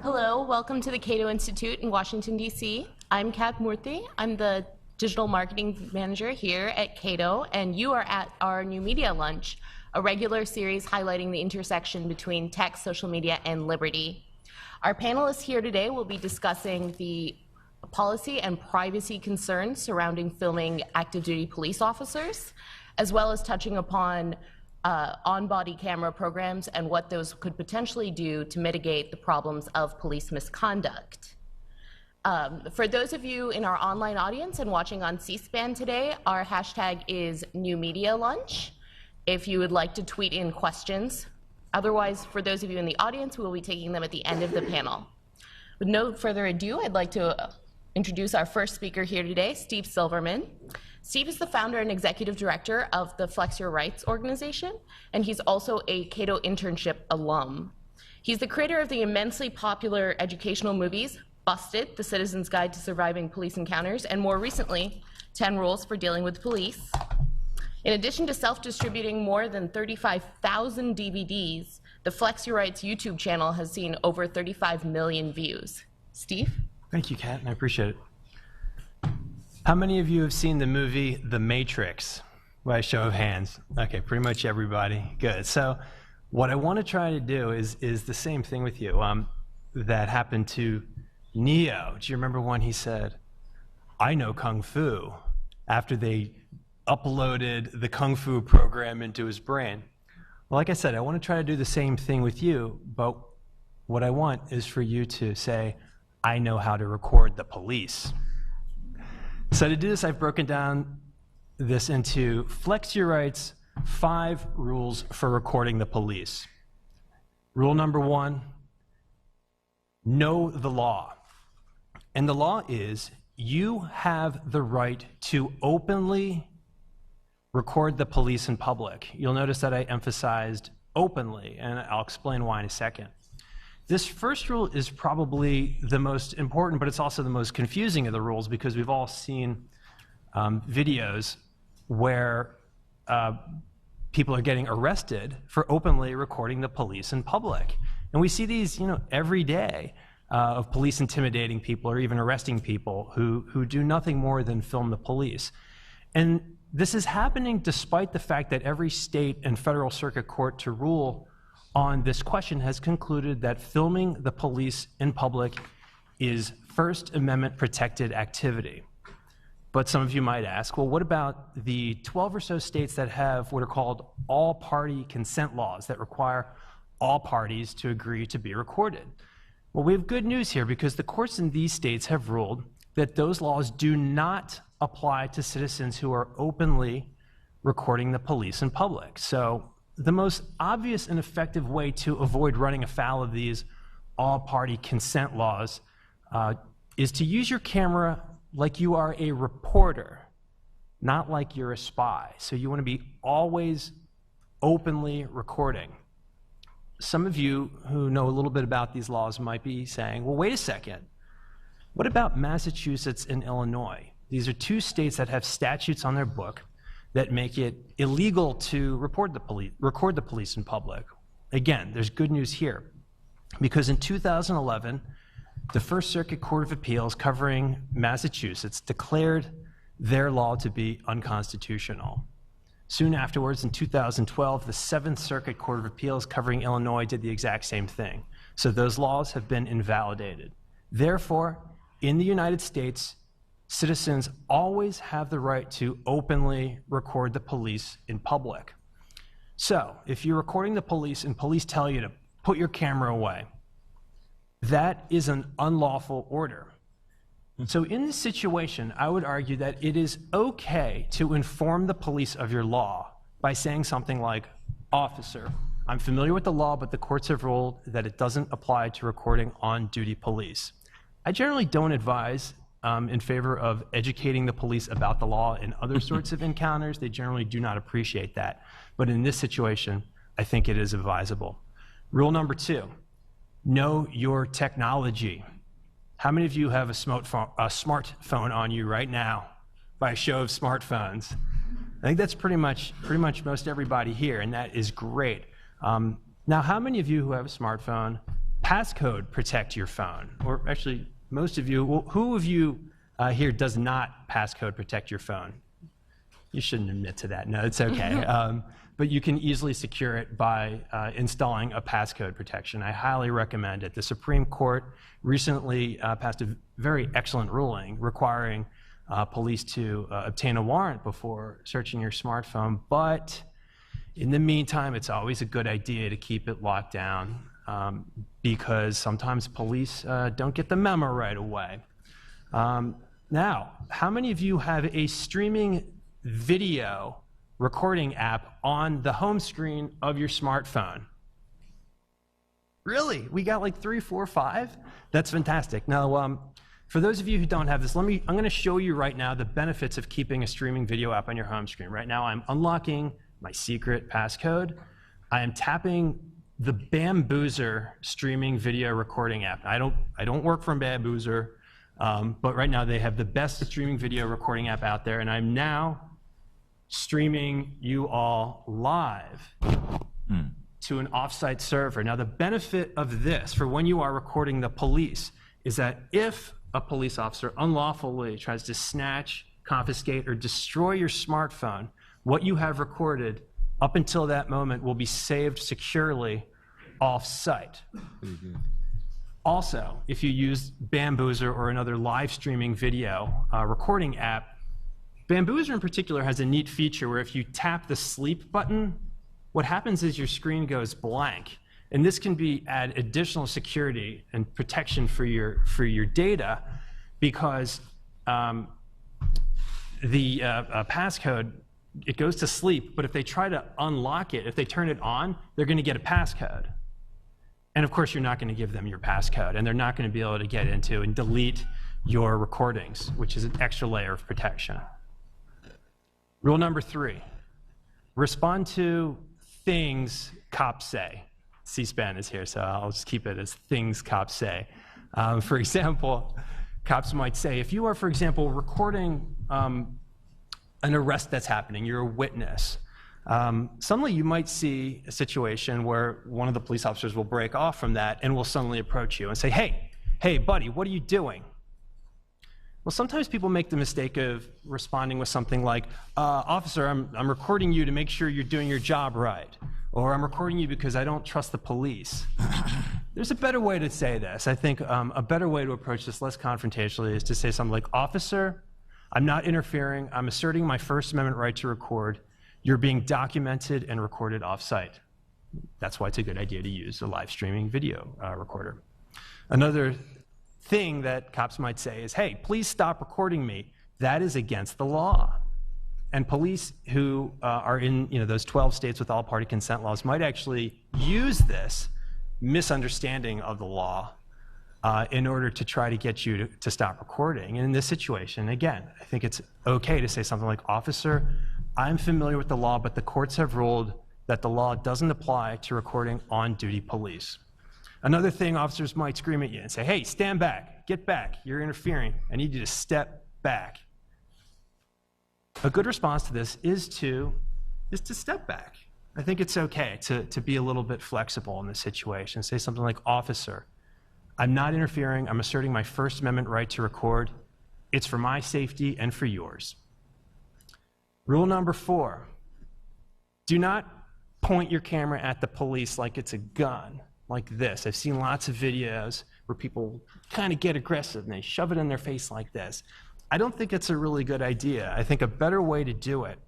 Hello, welcome to the Cato Institute in Washington, D.C. I'm Kat Murthy. I'm the digital marketing manager here at Cato, and you are at our new media lunch, a regular series highlighting the intersection between tech, social media, and liberty. Our panelists here today will be discussing the policy and privacy concerns surrounding filming active duty police officers, as well as touching upon on-body camera programs and what those could potentially do to mitigate the problems of police misconduct. For those of you in our online audience and watching on C-SPAN today, our hashtag is #NewMediaLunch if you would like to tweet in questions. Otherwise, for those of you in the audience, we will be taking them at the end of the panel. With no further ado, I'd like to introduce our first speaker here today, Steve Silverman. Steve is the founder and executive director of the FlexYourRights organization, and he's also a Cato internship alum. He's the creator of the immensely popular educational movies, Busted, The Citizen's Guide to Surviving Police Encounters, and more recently, 10 Rules for Dealing with Police. In addition to self-distributing more than 35,000 DVDs, the FlexYourRights YouTube channel has seen over 35 million views. Steve? Thank you, Kat, and I appreciate it. How many of you have seen the movie The Matrix? By a show of hands. Okay, pretty much everybody. Good. So what I want to try to do is the same thing with you that happened to Neo. Do you remember when he said, "I know Kung Fu," after they uploaded the Kung Fu program into his brain? Well, like I said, I want to try to do the same thing with you, but what I want is for you to say, "I know how to record the police." So to do this, I've broken down this into FlexYourRights 5 rules for recording the police. Rule number 1, know the law. And the law is you have the right to openly record the police in public. You'll notice that I emphasized openly, and I'll explain why in a second. This first rule is probably the most important, but it's also the most confusing of the rules because we've all seen videos where people are getting arrested for openly recording the police in public. And we see these, every day of police intimidating people or even arresting people who do nothing more than film the police. And this is happening despite the fact that every state and federal circuit court to rule on this question has concluded that filming the police in public is First Amendment protected activity. But some of you might ask, well, what about the 12 or so states that have what are called all-party consent laws that require all parties to agree to be recorded? Well, we have good news here because the courts in these states have ruled that those laws do not apply to citizens who are openly recording the police in public. So the most obvious and effective way to avoid running afoul of these all-party consent laws is to use your camera like you are a reporter, not like you're a spy. So you want to be always openly recording. Some of you who know a little bit about these laws might be saying, well, wait a second. What about Massachusetts and Illinois? These are 2 states that have statutes on their book that make it illegal to record the police in public. Again, there's good news here, because in 2011, the First Circuit Court of Appeals covering Massachusetts declared their law to be unconstitutional. Soon afterwards, in 2012, the Seventh Circuit Court of Appeals covering Illinois did the exact same thing. So those laws have been invalidated. Therefore, in the United States, citizens always have the right to openly record the police in public. So, if you're recording the police and police tell you to put your camera away, that is an unlawful order. So in this situation, I would argue that it is okay to inform the police of your law by saying something like, "Officer, I'm familiar with the law, but the courts have ruled that it doesn't apply to recording on-duty police." I generally don't advise in favor of educating the police about the law in other sorts of encounters. They generally do not appreciate that. But in this situation, I think it is advisable. Rule number 2, know your technology. How many of you have a smartphone on you right now? By a show of smartphones. I think that's pretty much most everybody here, and that is great. Now, how many of you who have a smartphone passcode protect your phone? Or actually, most of you, well, who of you here does not passcode protect your phone? You shouldn't admit to that. No, it's okay. But you can easily secure it by installing a passcode protection. I highly recommend it. The Supreme Court recently passed a very excellent ruling requiring police to obtain a warrant before searching your smartphone. But in the meantime, it's always a good idea to keep it locked down because sometimes police don't get the memo right away. Now, how many of you have a streaming video recording app on the home screen of your smartphone? Really? We got like 3, 4, 5? That's fantastic. Now, for those of you who don't have this, I'm going to show you right now the benefits of keeping a streaming video app on your home screen. Right now, I'm unlocking my secret passcode. I am tapping the Bamboozer streaming video recording app. I don't work from Bamboozer, but right now they have the best streaming video recording app out there, and I'm now streaming you all live to an offsite server. Now, the benefit of this for when you are recording the police is that if a police officer unlawfully tries to snatch, confiscate, or destroy your smartphone, what you have recorded up until that moment will be saved securely off-site. Also, if you use Bamboozer or another live streaming video recording app, Bamboozer in particular has a neat feature where if you tap the sleep button, what happens is your screen goes blank. And this can add additional security and protection for your data because the passcode, it goes to sleep, but if they try to unlock it, if they turn it on, they're going to get a passcode. And of course, you're not going to give them your passcode, and they're not going to be able to get into and delete your recordings, which is an extra layer of protection. Rule number 3, respond to things cops say. C-SPAN is here, so I'll just keep it as things cops say. For example, cops might say, if you are, for example, recording an arrest that's happening, you're a witness, suddenly you might see a situation where one of the police officers will break off from that and will suddenly approach you and say, hey, buddy, what are you doing? Well, sometimes people make the mistake of responding with something like, officer, I'm recording you to make sure you're doing your job right. Or I'm recording you because I don't trust the police. There's a better way to say this. I think a better way to approach this less confrontationally is to say something like, officer, I'm not interfering. I'm asserting my First Amendment right to record. You're being documented and recorded off-site. That's why it's a good idea to use a live streaming video recorder. Another thing that cops might say is, hey, please stop recording me. That is against the law. And police who are in those 12 states with all-party consent laws might actually use this misunderstanding of the law in order to try to get you to stop recording. And in this situation, again, I think it's okay to say something like, officer, I'm familiar with the law, but the courts have ruled that the law doesn't apply to recording on-duty police. Another thing, officers might scream at you and say, hey, stand back, get back, you're interfering, I need you to step back. A good response to this is to step back. I think it's okay to be a little bit flexible in this situation. Say something like, officer, I'm not interfering, I'm asserting my First Amendment right to record. It's for my safety and for yours. Rule number 4, do not point your camera at the police like it's a gun, like this. I've seen lots of videos where people kind of get aggressive and they shove it in their face like this. I don't think it's a really good idea. I think a better way to do it,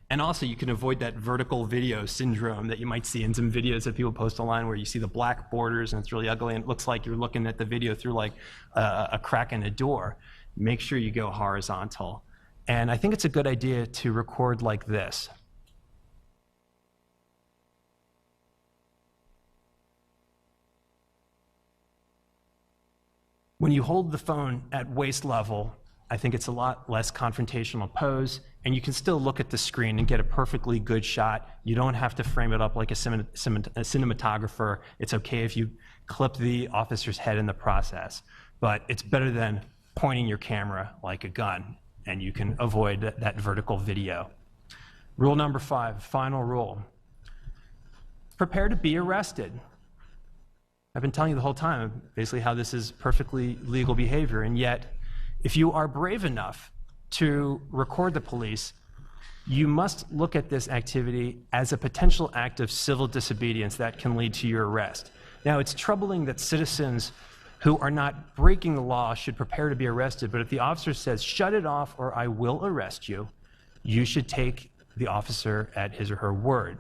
and also you can avoid that vertical video syndrome that you might see in some videos that people post online where you see the black borders and it's really ugly and it looks like you're looking at the video through like a crack in a door. Make sure you go horizontal. And I think it's a good idea to record like this. When you hold the phone at waist level, I think it's a lot less confrontational pose, and you can still look at the screen and get a perfectly good shot. You don't have to frame it up like a cinematographer. It's okay if you clip the officer's head in the process, but it's better than pointing your camera like a gun, and you can avoid that vertical video. Rule number 5, final rule. Prepare to be arrested. I've been telling you the whole time basically how this is perfectly legal behavior, and yet if you are brave enough to record the police, you must look at this activity as a potential act of civil disobedience that can lead to your arrest. Now, it's troubling that citizens who are not breaking the law should prepare to be arrested, but if the officer says, shut it off or I will arrest you, you should take the officer at his or her word.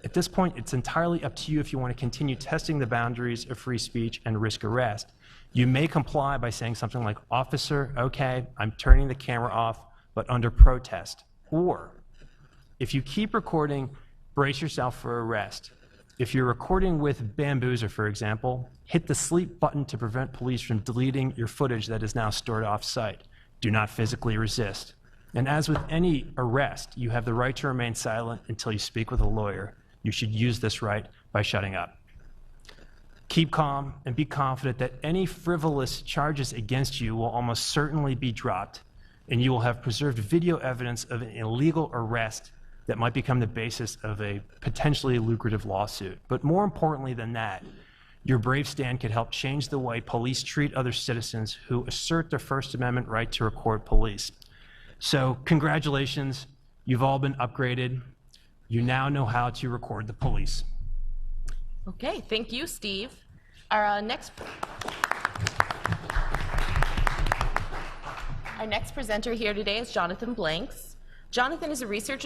At this point, it's entirely up to you if you want to continue testing the boundaries of free speech and risk arrest. You may comply by saying something like, officer, okay, I'm turning the camera off, but under protest. Or, if you keep recording, brace yourself for arrest. If you're recording with Bamboozer, for example, hit the sleep button to prevent police from deleting your footage that is now stored off-site. Do not physically resist. And as with any arrest, you have the right to remain silent until you speak with a lawyer. You should use this right by shutting up. Keep calm and be confident that any frivolous charges against you will almost certainly be dropped, and you will have preserved video evidence of an illegal arrest that might become the basis of a potentially lucrative lawsuit. But more importantly than that, your brave stand could help change the way police treat other citizens who assert their First Amendment right to record police. So congratulations, you've all been upgraded. You now know how to record the police. Okay, thank you, Steve. Our next presenter here today is Jonathan Blanks. Jonathan is a research